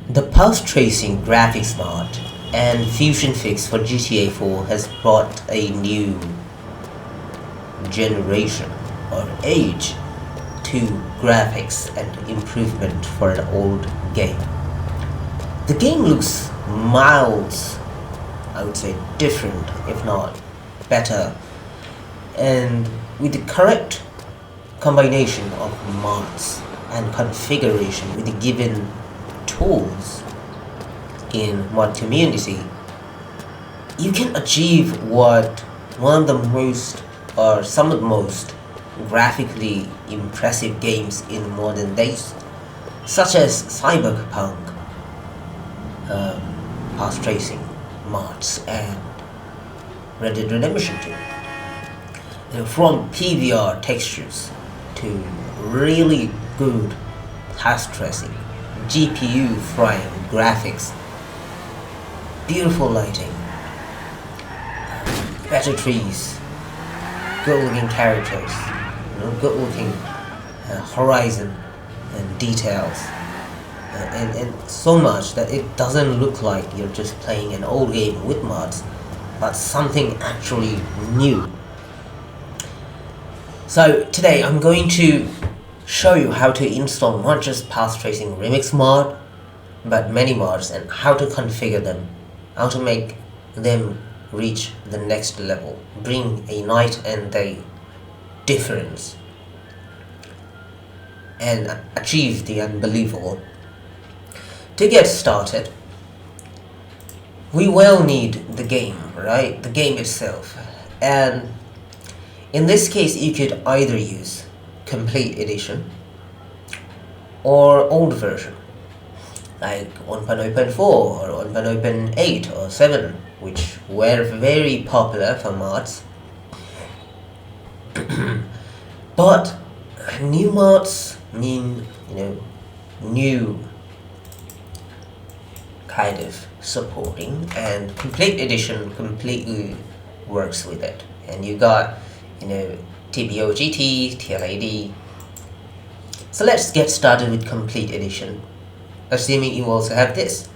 The pulse tracing graphics mod and fusion fix for GTA 4 has brought a new generation or age to graphics and improvement for an old game. The game looks miles, I would say, different, if not better, and with the correct combination of mods and configuration with the given tools in mod community, you can achieve what one of the most or some of the most graphically impressive games in modern days, such as Cyberpunk, pulse tracing mods, and Red Dead Redemption 2. From PBR textures to really good pulse tracing, GPU frying graphics, beautiful lighting, better trees, good-looking characters, good-looking horizon and details, and so much that it doesn't look like you're just playing an old game with mods, but something actually new. So today I'm going to show you how to install not just pulse tracing remix mod, but many mods, and how to configure them, how to make them reach the next level, bring a night and day difference, and achieve the unbelievable. To get started, we will need the game, right? The game itself. And in this case, you could either use complete edition or old version, like 1.0.4 or 1.0.8 or 7, which were very popular for mods. But new mods mean, new kind of supporting, and complete edition completely works with it. And you got, TBO GT, TLAD. So let's get started with complete edition, assuming you also have this.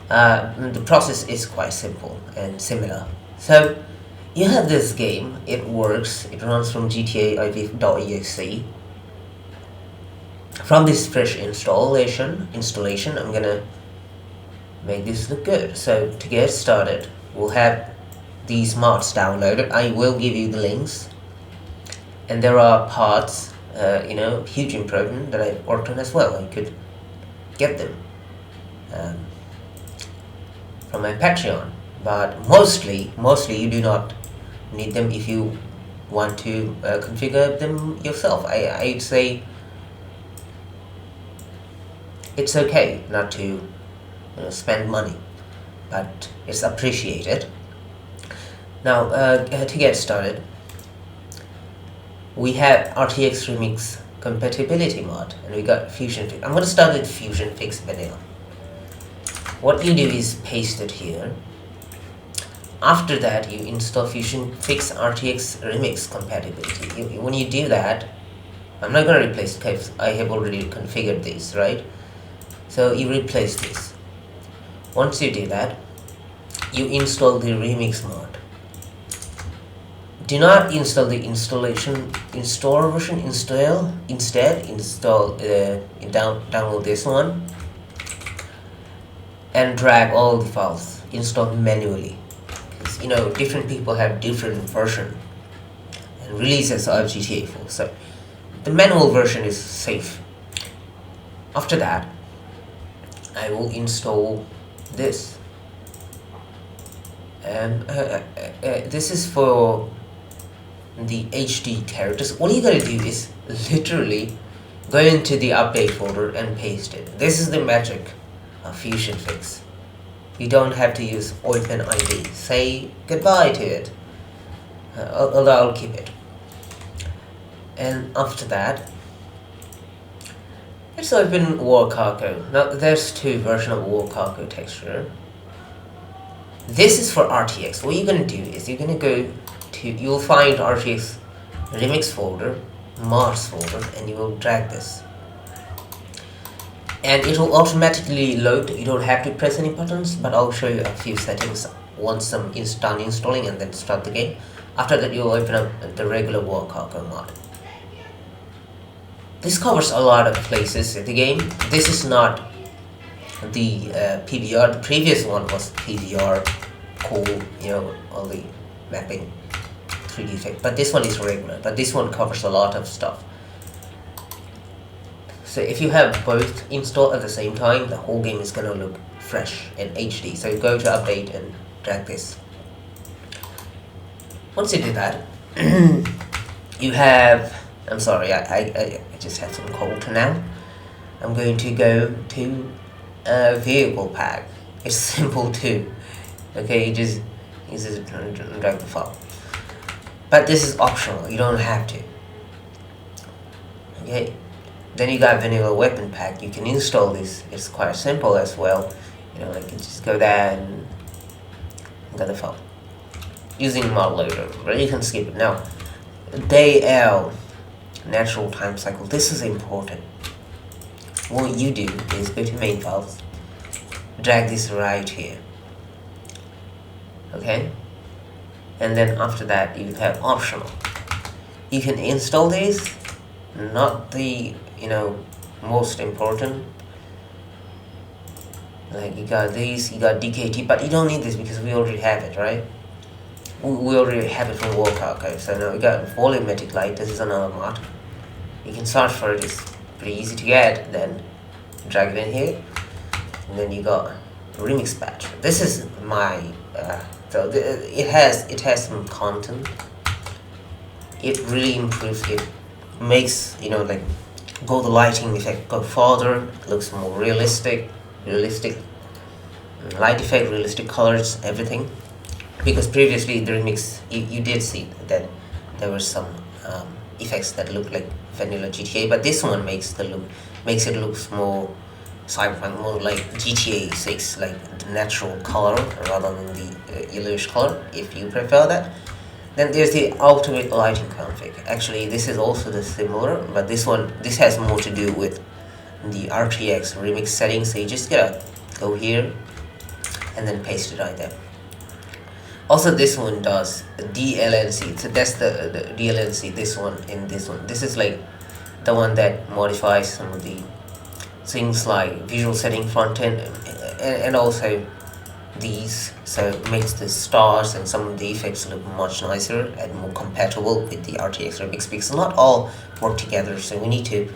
The process is quite simple and similar. So you have this game, it works, it runs from GTA IV.exe. From this fresh installation, I'm gonna make this look good. So to get started, we'll have these mods downloaded. I will give you the links, and there are parts, huge improvement that I worked on as well. I could get them from my Patreon, but mostly you do not need them if you want to configure them yourself. I'd say it's okay not to spend money, but it's appreciated. Now, to get started, we have RTX Remix compatibility mod, and we got Fusion Fix. I'm going to start with Fusion Fix Vanilla. What you do is paste it here. After that, you install Fusion Fix RTX Remix compatibility. When you do that, I'm not going to replace it because I have already configured this, right? So you replace this. Once you do that, you install the remix mod. Do not install the installer version. Instead install download this one and drag all the files. Install manually, because different people have different version and releases of GTA 4. So the manual version is safe. After that, I will install this, and this is for the HD characters. All you gotta do is literally go into the update folder and paste it. This is the magic of Fusion Fix. You don't have to use OpenID. Say goodbye to it, although I'll keep it. And after that, let's open Warcaco. Now there's two versions of Warcaco texture. This is for RTX. What you're gonna do is you're gonna go to, you'll find RTX remix folder, mods folder, and you will drag this. and it will automatically load. You don't have to press any buttons, but I'll show you a few settings once some is done installing, and then start the game. After that, you'll open up the regular Warcaco mod. This covers a lot of places in the game. This is not the PBR. The previous one was PBR, cool, you know, all the mapping 3D effect, but this one is regular, but this one covers a lot of stuff. So if you have both installed at the same time, the whole game is gonna look fresh and HD. So go to update and drag this. Once you do that, you have, I'm sorry, I just have some cold now. I'm going to go to a vehicle pack. It's simple too. Okay, you just use it and drag the file. But this is optional, you don't have to. Okay, then you got vanilla weapon pack. You can install this. It's quite simple as well. You know, like you just go there and get the file using mod loader, but you can skip it now. DayL, natural time cycle. This is important. What you do is go to main files, drag this right here. Okay, and then after that you have optional. You can install these, not the, you know, most important. Like you got these, you got DKT, but you don't need this because we already have it, right? We already have it from Warcaco. So now we got VolumetricLights. This is another mod. You can search for it. It's pretty easy to get. Then drag it in here, and then you got remix patch. This is my it has some content. It really improves it. Makes, you know, like the lighting effect go further. Looks more realistic light effect, realistic colors, everything. Because previously the remix, you did see that there were some effects that look like vanilla GTA, but this one makes it look more cyberpunk, more like GTA 6, like the natural color rather than the yellowish color, if you prefer that. Then there's the ultimate lighting config. Actually, this is also the similar, but this has more to do with the RTX remix settings. So you just gotta go here and then paste it right there. Also, this one does DLNC. So that's the DLNC. This one and this one. This is like the one that modifies some of the things like visual setting, front end, and also these. So it makes the stars and some of the effects look much nicer and more compatible with the RTX remix, because not all work together. So we need to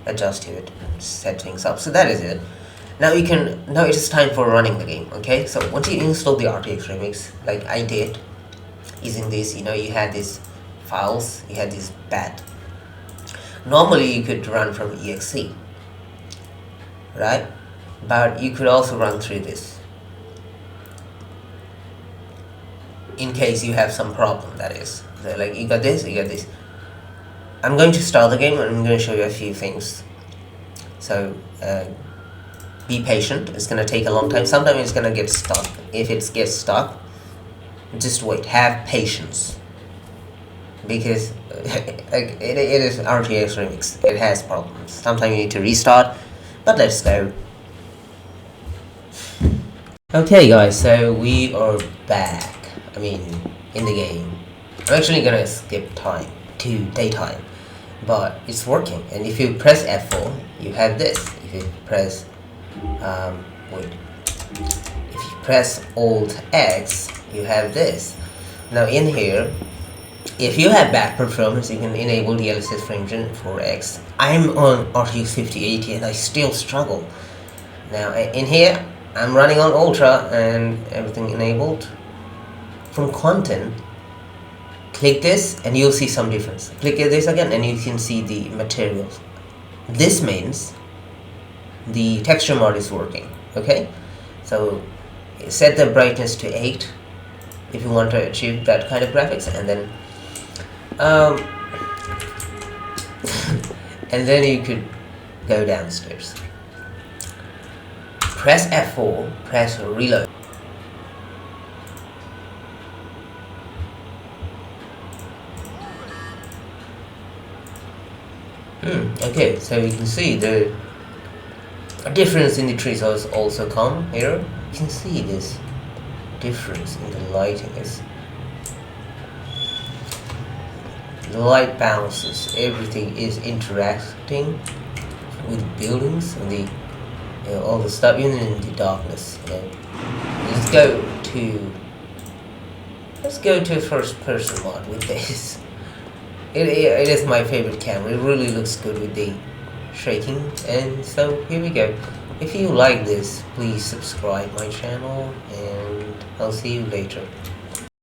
adjust to it and set things up. So that is it. Now it is time for running the game. Okay, so once you install the RTX remix, like I did, using this, you know, you had these files, you had this bat. Normally you could run from exe, right? But you could also run through this, in case you have some problem, that is. So like you got this, you got this. I'm going to start the game and I'm going to show you a few things. So be patient. It's gonna take a long time. Sometimes it's gonna get stuck. If it gets stuck, just wait. Have patience, because it is RTX remix. It has problems. Sometimes you need to restart. But let's go. Okay, guys. So we are back. I mean, in the game. I'm actually gonna skip time to daytime, but it's working. And if you press F4, you have this. If you press if you press Alt X, you have this. Now in here, if you have bad performance, you can enable the DLSS frame rate for X. I'm on RTX 5080 and I still struggle. Now in here, I'm running on Ultra and everything enabled. From content, click this and you'll see some difference. Click this again and you can see the materials. This means the texture mod is working. Okay, so set the brightness to 8 if you want to achieve that kind of graphics, and then and then you could go downstairs, press F4, press reload. Okay, so you can see the A difference in the trees has also come here. You can see this difference in the lighting. The light bounces, everything is interacting with buildings and the all the stuff, even in the darkness. Let's go to first person mode with this. It is my favorite camera. It really looks good with the shaking. And so here we go. If you like this, please subscribe my channel, and I'll see you later.